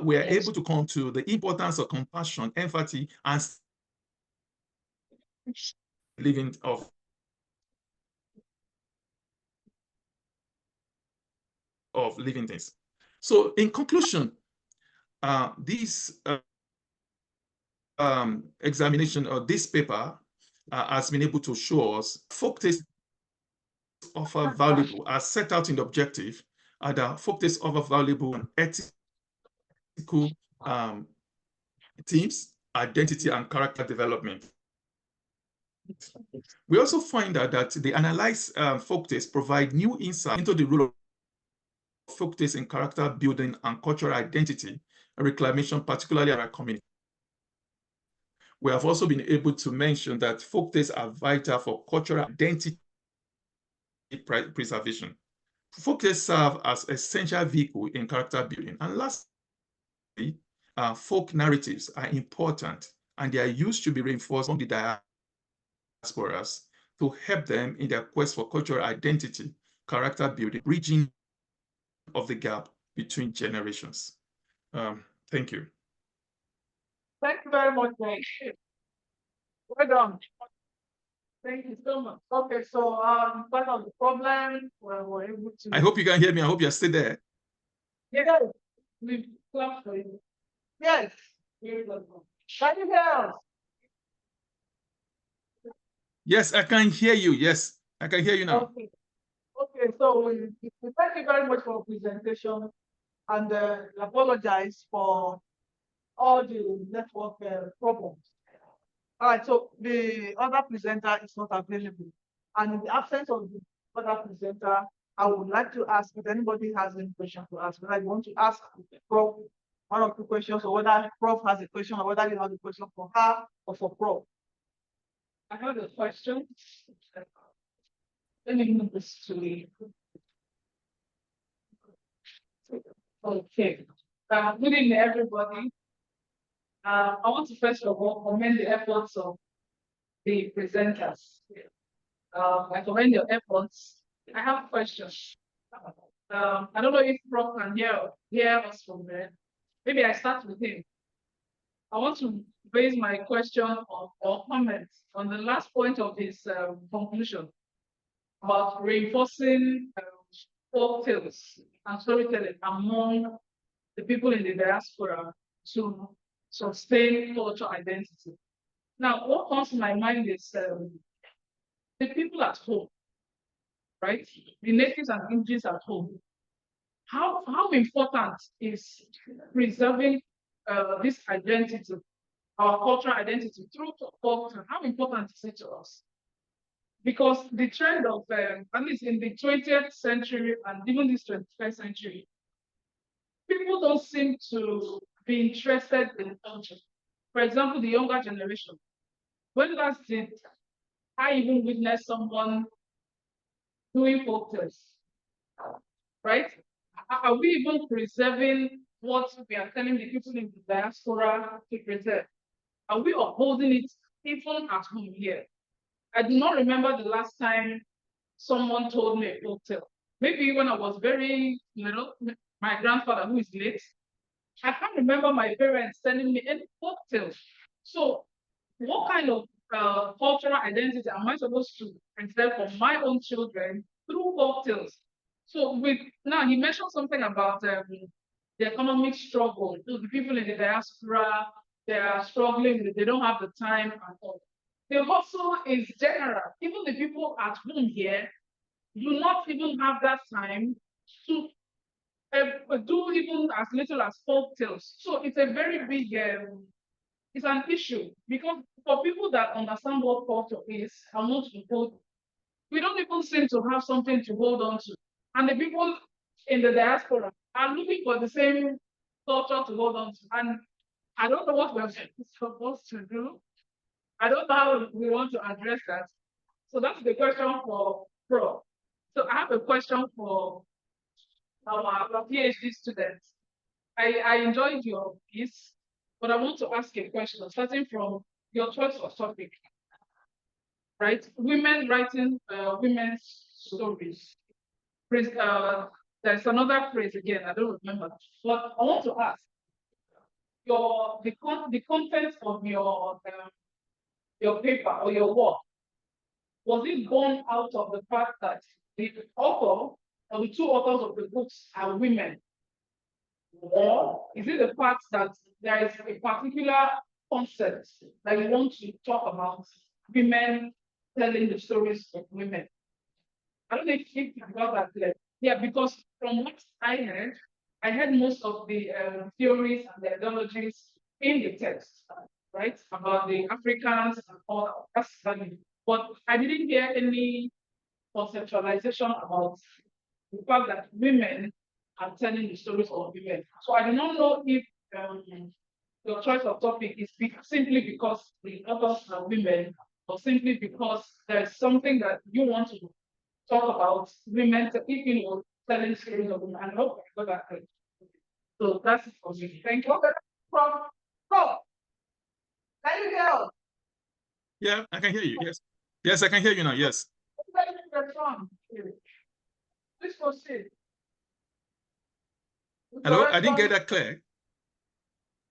we are able to come to the importance of compassion, empathy, and living of living things. So in conclusion, this examination or this paper has been able to show us folk tastes offer valuable, as set out in the objective, that folk tastes offer valuable and ethical themes, identity, and character development. We also find out that the analyzed folk tastes provide new insight into the role of folk tastes in character building and cultural identity and reclamation, particularly in our community. We have also been able to mention that folk tastes are vital for cultural identity preservation. Folk tastes serve as essential vehicle in character building. And lastly, folk narratives are important, and they are used to be reinforced among the diasporas to help them in their quest for cultural identity, character building, bridging of the gap between generations. Thank you. Thank you very much, Mike. Well done. Thank you so much. Okay, so part of the problem, we're able to. I hope you can hear me. I hope you're still there. Yes, we've clapped for you. Yes. Can you hear us? Yes, I can hear you. Yes, I can hear you now. Okay. Okay, so we thank you very much for your presentation, and apologize for all the network problems. All right, so the other presenter is not available. And in the absence of the other presenter, I would like to ask if anybody has any question to ask, whether you want to ask Prof one or two questions, or whether Prof has a question, or whether you have a question for her or for Prof. I have a question. Let me move this to me. Okay. Good evening, everybody. I want to first of all commend the efforts of the presenters. I commend your efforts. I have questions. I don't know if Prof can hear us from there. Maybe I start with him. I want to raise my question or comment on the last point of his conclusion about reinforcing folk tales and storytelling among the people in the diaspora to sustain cultural identity. Now, what comes to my mind is the people at home, right? The natives and indigenous at home. How important is preserving this identity, our cultural identity through culture? How important is it to us? Because the trend of, at least in the 20th century and even this 21st century, people don't seem to be interested in culture. For example, the younger generation. When last did I even witness someone doing folk tales? Right? Are we even preserving what we are telling the people in the diaspora to preserve? Are we upholding it even at home here? I do not remember the last time someone told me a folk tale. Maybe when I was very little, my grandfather, who is late, I can't remember my parents telling me any folk tales. So, what kind of cultural identity am I supposed to preserve for my own children through folk tales? So, now he mentioned something about the economic struggle. The people in the diaspora, they are struggling, they don't have the time at all. The hustle is general. Even the people at home here do not even have that time to do even as little as folk tales. So it's a very big, it's an issue, because for people that understand what culture is and want to hold, we don't even seem to have something to hold on to. And the people in the diaspora are looking for the same culture to hold on to. And I don't know what we're supposed to do. I don't know how we want to address that. So that's the question for Pro. So I have a question for our PhD students. I enjoyed your piece, but I want to ask a question, starting from your choice of topic, right? Women writing women's stories. There's another phrase again, I don't remember. But I want to ask, the content of your paper or your work, was it born out of the fact that the author or the two authors of the books are women? Or is it the fact that there is a particular concept that you want to talk about, women telling the stories of women? I don't know if you got that clear. Yeah, because from what I heard most of the theories and the ideologies in the text, right, about the Africans and all that's funny. But I didn't hear any conceptualization about the fact that women are telling the stories of women. So I do not know if your choice of topic is simply because the authors are women, or simply because there's something that you want to talk about women, if you know, telling stories of women. I hope I got that correct. So that's it for me. Thank you. From can you hear us? Yeah, I can hear you. Yes. Yes, I can hear you now. Yes. Please proceed. Hello, I didn't get that clear.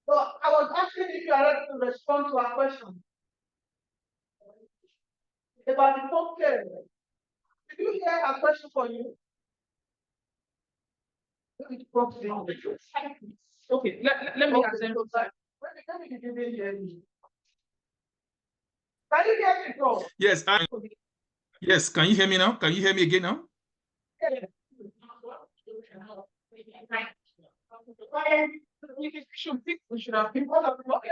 So I was asking if you are ready to respond to our question about the folk tale. Did you hear a question for you? Okay, let me assemble that. Let me give you hear me. Can you hear me, bro? Yes, yes. Can you hear me now? Can you hear me again now? Yeah. We should have been okay.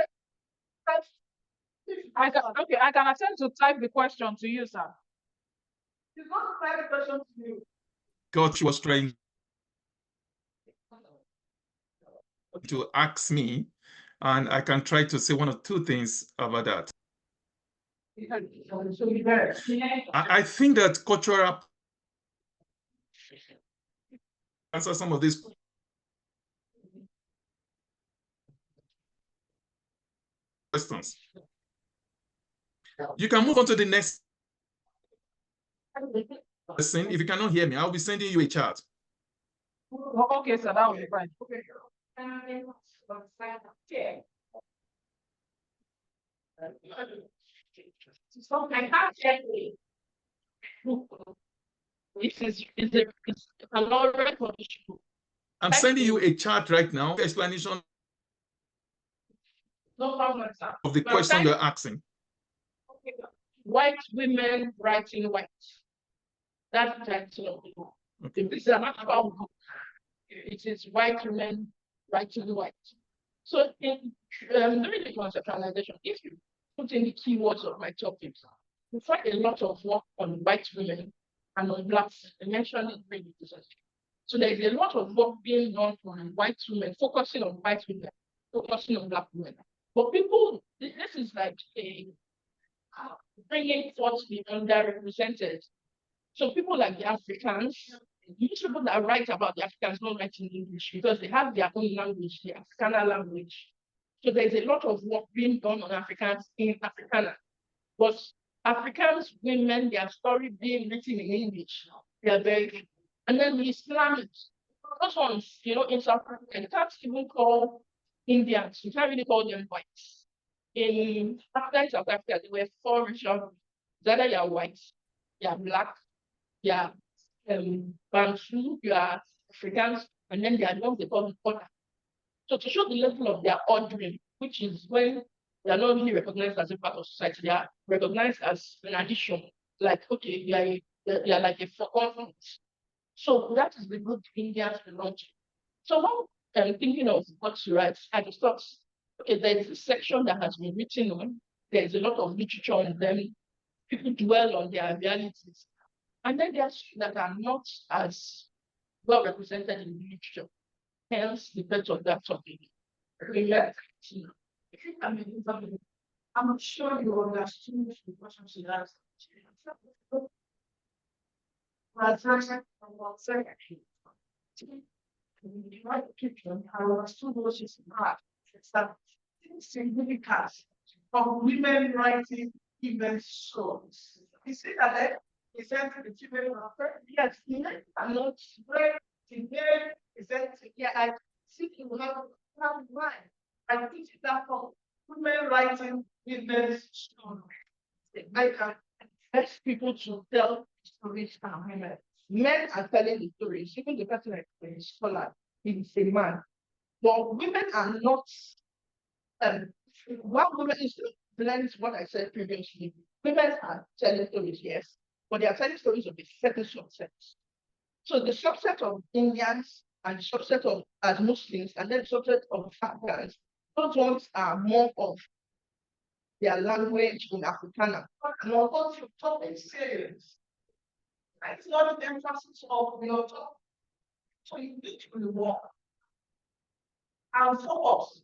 I can attempt to type the question to you, sir. It's not a private question to you. God, she was trying to ask me, and I can try to say one or two things about that. I think that cultural answer some of these questions. You can move on to the next person. If you cannot hear me, I'll be sending you a chat. Okay, sir, that will be fine. Okay. So I can't check it. It's an already issue. I'm sending you a chart right now, explanation No problem, sir. of the But question thank- you're asking. White women writing white. That's title. Okay. This is not about book. It is white women writing white. So during the conceptualization, if you put in the keywords of my topics, you find a lot of work on white women and on blacks. I mentioned it previously. So there is a lot of work being done on white women, focusing on white women, focusing on black women. But people, this is like a bringing forth the underrepresented. So people like the Africans, most people that write about the Africans don't write in English because they have their own language, the Afrikaner language. So there's a lot of work being done on Africans in Afrikaner. But Africans women, their story being written in English, they are very, and then the Islamics, those ones, in South Africa, you can't even call Indians, you can't really call them whites. In Africa and South Africa, there were four regions. Either you are white, you are black, you are Bantu, you are Africans, and then there are ones they call other. So to show the level of their ordering, which is when they are not really recognized as a part of society, they are recognized as an addition. Like, okay, they are like a forgotten. So that is the group Indians belong to. So when I'm thinking of what to write, I just thought, okay, there's a section that has been written on, there's a lot of literature on them, people dwell on their realities. And then there are some that are not as well represented in the literature. Hence, the birth of that topic. I'm sure you understood the question she asked. I understood what she's at. It's that significance of women writing women's stories. You see that he said to the children of yes, men are not great. The men is that yeah, I think you have mind. I think that for women writing women's stories. I can ask people to tell stories and women. Men are telling the stories. Even the person like a scholar, he's a man. But women are not, what women is blends what I said previously. Women are telling stories, yes, but they are telling stories of a certain subset. So the subset of Indians and subset of as Muslims and then subset of Afghans, those ones are more of their language in Africana. More what you talk experience. It's not the emphasis of your talk. So you need to walk. And focus.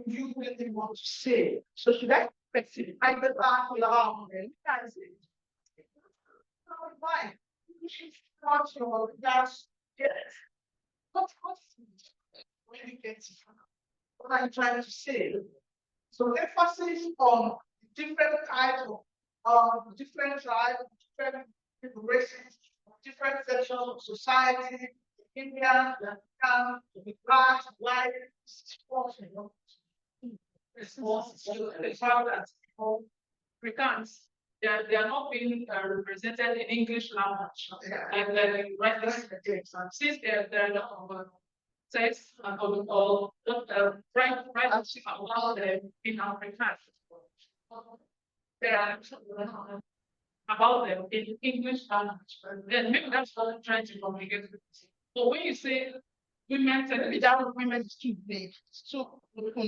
You really want to say. So should I specify? I bet I will allow them. That's it. Why? You should start your that's yes. What when you get it? What I'm trying to say. So emphasis on different types of different tribes, different races, different sections of society, India, African, the black, white, Afrikaans, they are not being represented in English language. And then right since they're not text and all right about them in Afrikaans. There are about them in English language. Then maybe that's what I'm trying to communicate with you. So when you say women Without women is too big. So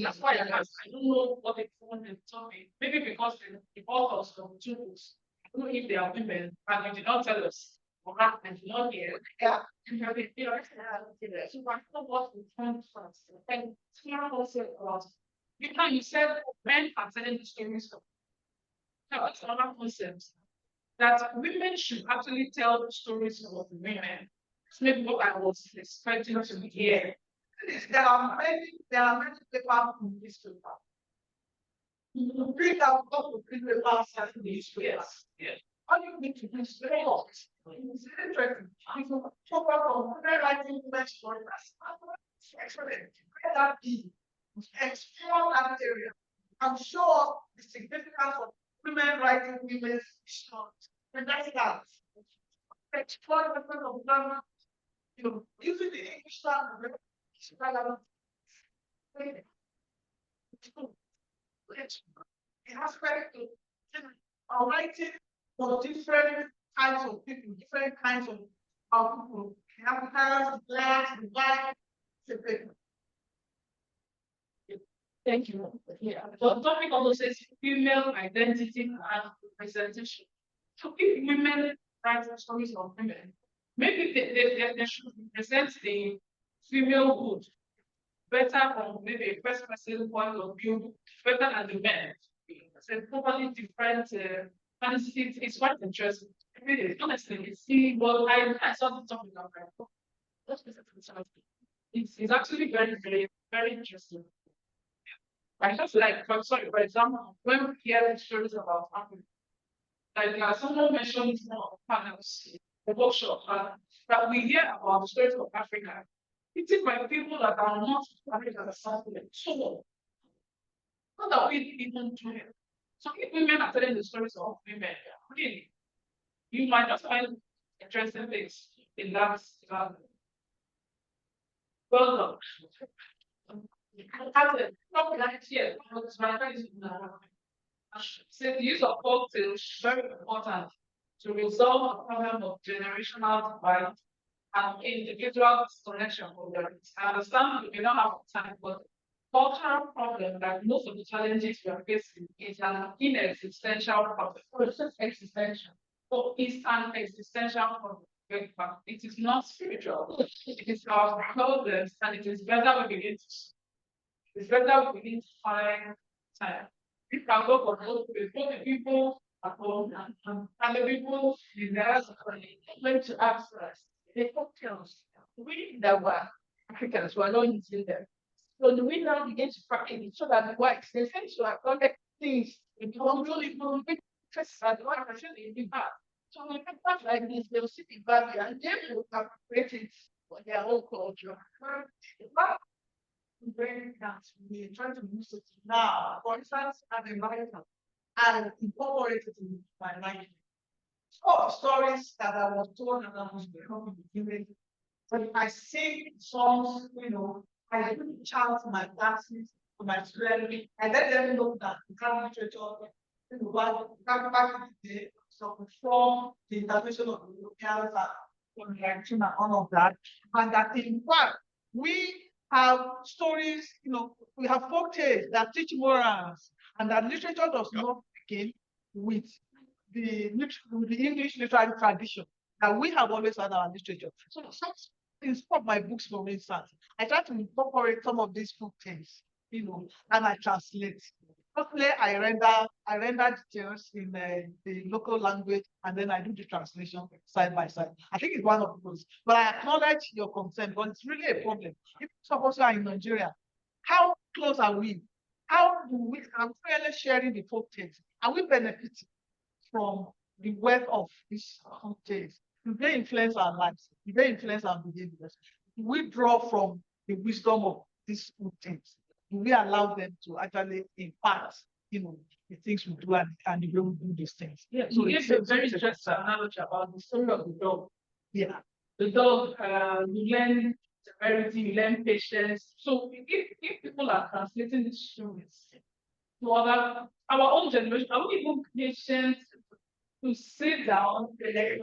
that's why I asked. I don't know what they want to tell me. Maybe because the authors of two books, I don't know if they are women and they did not tell us or and did not hear. yeah. You know, they are so I know what we can first. And Tina also about you said men are telling the stories of that's another concept that women should actually tell the stories of women. It's maybe what I was expecting to hear. There are many people in this paper. You bring out what we bring the last in this paper. Yes. All you need to do is very hot. It's interesting. If you talk about writing women's stories, excellent. Let that be. Explore that area. I'm sure the significance of women writing women's stories. And that's that. Explore the difference of grammar. You know, using the English language. It has very writing for different types of people, different kinds of people. Africans, blacks, white, Thank you. Yeah. The topic also says female identity and representation. So if women write stories of women, maybe they should represent the femalehood better from maybe a first person point of view, better than the men. It's a totally different and it's quite interesting. Really, honestly, see, well, I saw the topic of it's actually very, very, very interesting. I just like, for example, when we hear stories about Africa, like someone mentioned more panels, the workshop, that we hear about the stories of Africa. It is by people that are not African sample. So, not that we even do it. So, if women are telling the stories of women, really, you might just find interesting things in that. Well done. So the use of folktales is very important to resolve a problem of generational divide and individual disconnection from them. I understand we may not have time, but cultural problem that most of the challenges we are facing is an inexistential problem. It's just existential. So it's an existential problem. It is not spiritual. It is our problems, and it is better we begin to. It's better we begin to find time. We can go for both the people at home and the people in the house going to ask us. The cocktails. We that were Africans were not using them. So do we now begin to practice it so that the whites they say to have done things in really interested and what actually in the past. So when people like this, they will see the value and they will have created for their own culture. Very that we try to use it now, for instance, as a writer and incorporate it in my writing. All the stories that I was told and I was becoming given But I sing songs, I do chant my classes to my students. I let them know that the Catholic literature, back in the day, so before the intervention of the Europeans and all of that, and that in fact we have stories, we have folk tales that teach morals, and that literature does not begin with with the English literary tradition that we have always had our literature. So in some of my books, for instance, I try to incorporate some of these folk tales, and I translate. Firstly, I render details in the local language, and then I do the translation side by side. I think it's one of those. But I acknowledge your concern, because it's really a problem. If suppose you are in Nigeria, how close are we? How do we are we really sharing the folk tales? Are we benefiting from the wealth of these folk tales? Do they influence our lives? Do they influence our behaviors? Do we draw from the wisdom of these folk tales? Do we allow them to actually impart, the things we do, and the way we do these things? Yeah, So you it's gave a it's very a- interesting analogy about the story of the dog. Yeah. The dog, you learn severity, you learn patience. So if people are translating these stories to other, our own generation, are we even patient to sit down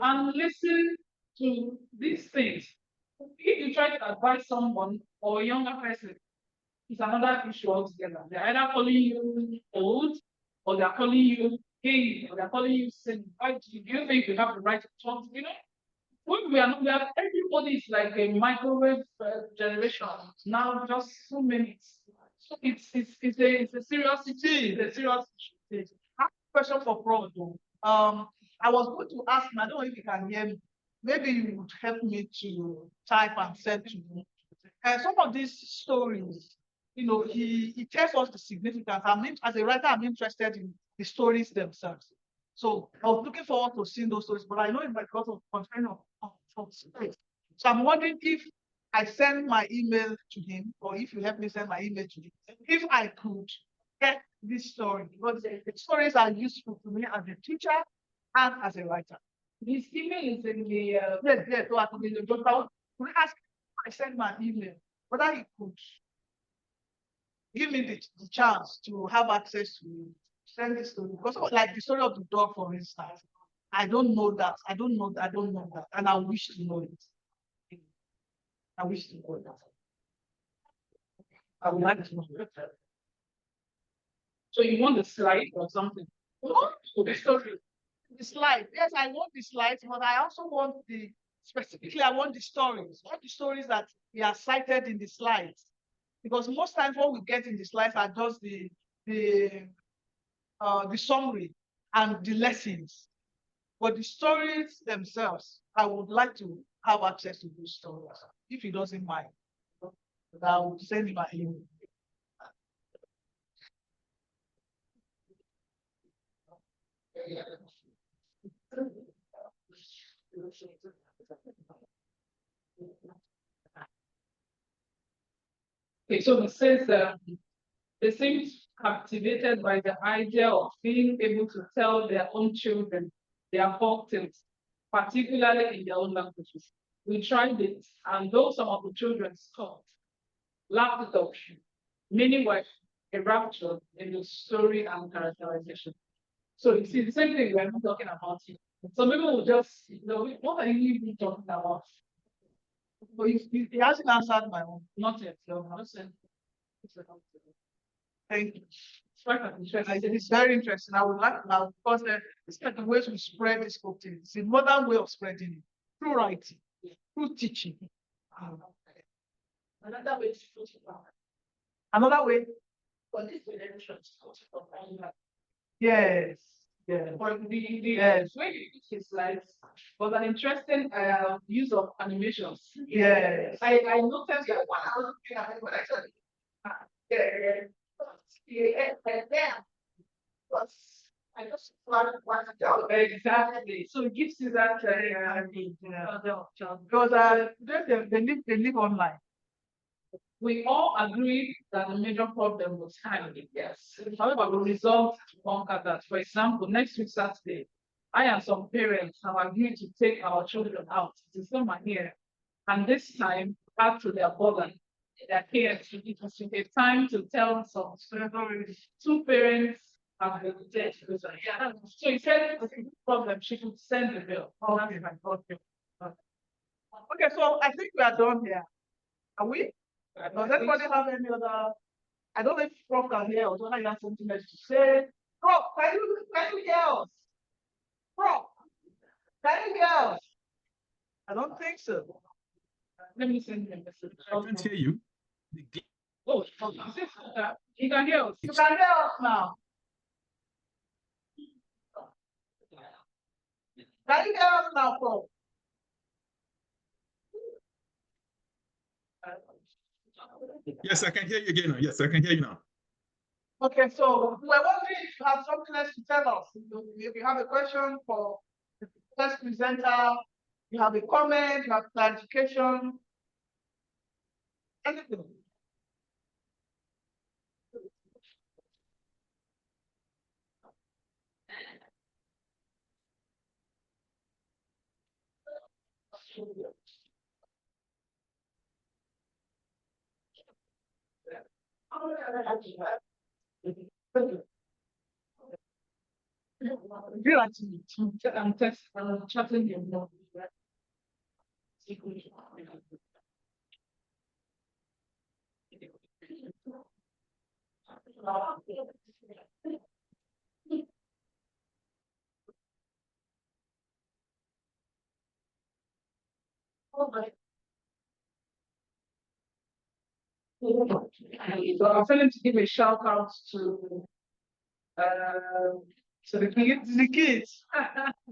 and listen to these things? If you try to advise someone or a younger person, it's another issue altogether. They're either calling you old, or they're calling you gay, or they're calling you sin. Why do you think you have the right to talk? When we are not, everybody is like a microwave generation now, just 2 minutes. So it's a serious issue. It's a serious issue. I have a question for Prof. though. I was going to ask him, I don't know if you can hear me. Maybe you would help me to type and send to me. Some of these stories, he tells us the significance. As a writer, I'm interested in the stories themselves. So I was looking forward to seeing those stories, but I know it might because of constraint of space. So I'm wondering if I send my email to him, or if you help me send my email to him, if I could get this story, because the stories are useful to me as a teacher and as a writer. This email is in the Yes, so I could be the doctor. Could I ask if I send my email, whether he could give me the chance to have access to send this story? Because like the story of the dog, for instance, I don't know that. I don't know that. And I wish to know it. I wish to know that. I would like to know that. so you want the slide or something? So the story, the slide. Yes, I want the slides, but I also want specifically, I want the stories. All the stories that we are cited in the slides. Because most times what we get in the slides are just the summary and the lessons. But the stories themselves, I would like to have access to those stories, if he doesn't mind. But I will send my email. Okay, so it says they seem captivated by the idea of being able to tell their own children their folk tales, particularly in their own languages. We tried it, and though some of the children scoffed, laughed it off, meanwhile, a rapture in the story and characterization. So you see, the same thing we're not talking about here. Some people will just, what are you even talking about? But he hasn't answered my own. Not yet. No, I'm not saying. Thank you. It's quite interesting. It's very interesting. I would like now, because it's like the ways we spread this content. It's a modern way of spreading it through writing, through teaching. Another way to put it back. Another way, For this generation, yes, yes. for the Yes. way you use his slides was an interesting use of animations. Yes. I noticed that when I was looking at it, when I said, I just wanted to exactly. So it gives you that Because they live online. we all agreed that the major problem was time. Yes. However, we resolved to conquer that. For example, next week Saturday, I and some parents have agreed to take our children out to summer here And this time, back to their burden, their parents, it was a time to tell some stories. Two parents have been dead. Yeah. So he said, the problem, she should send the bill. Okay. Okay, so I think we are done here. Are we? Does anybody have any other? I don't know if Prof can hear us, whether you have something else to say. Prof, can you hear us? Prof, can you hear us? I don't think so. Let me send him a message. I can't hear you. Oh, he can hear us. You can hear us now. Can you hear us now, Prof? Yes, I can hear you again now. Yes, I can hear you now. Okay, so we're wondering if you have something else to tell us. If you have a question for the first presenter, you have a comment, you have clarification, anything. I'm chatting him now. So I'm telling to give a shout out to the kids. The kids,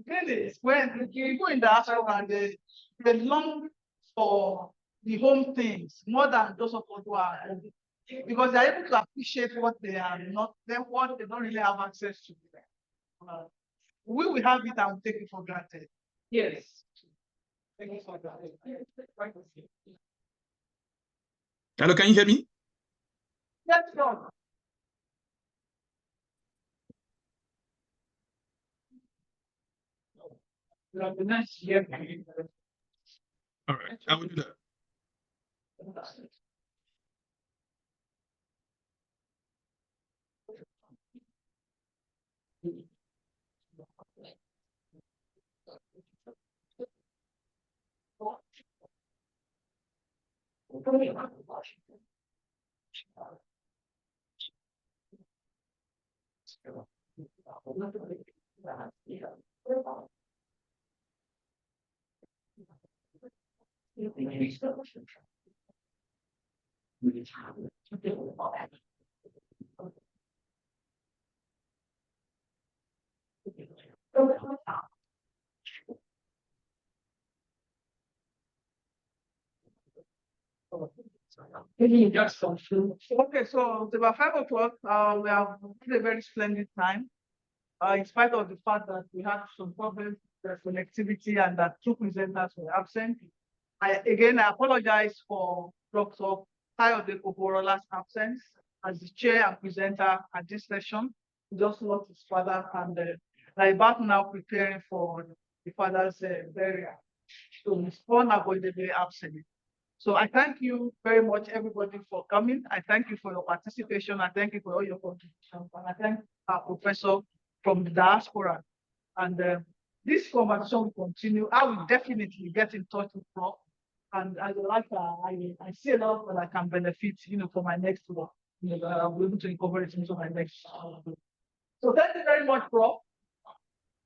really, when people in the hospital and they long for the home things more than those of us who are because they're able to appreciate what they are not, then what they don't really have access to. We will have it and we take it for granted. Yes. Take it for granted. Hello, can you hear me? Let's go. It'll be nice to hear from you. All right, I will do that. Maybe just some food. Okay, so it's about 5 o'clock. We have had a very splendid time. In spite of the fact that we had some problems with connectivity and that two presenters were absent. I apologize for Dr. Kayode Koborola's absence as the chair and presenter at this session. He just lost his father and they're about now preparing for the father's burial. So he's unavoidably absent. So I thank you very much, everybody, for coming. I thank you for your participation. I thank you for all your contributions. And I thank our professor from the diaspora. And this conversation will continue. I will definitely get in touch with Prof. And I would like I see a lot that I can benefit, for my next work. I'll be able to incorporate into my next. So thank you very much, Prof.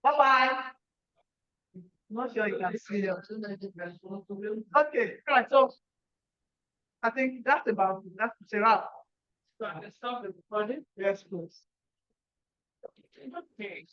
Bye-bye. Not sure you can see it. Okay, right. So I think that's about it. That's a wrap. So let's start the recording. Yes, please. Okay.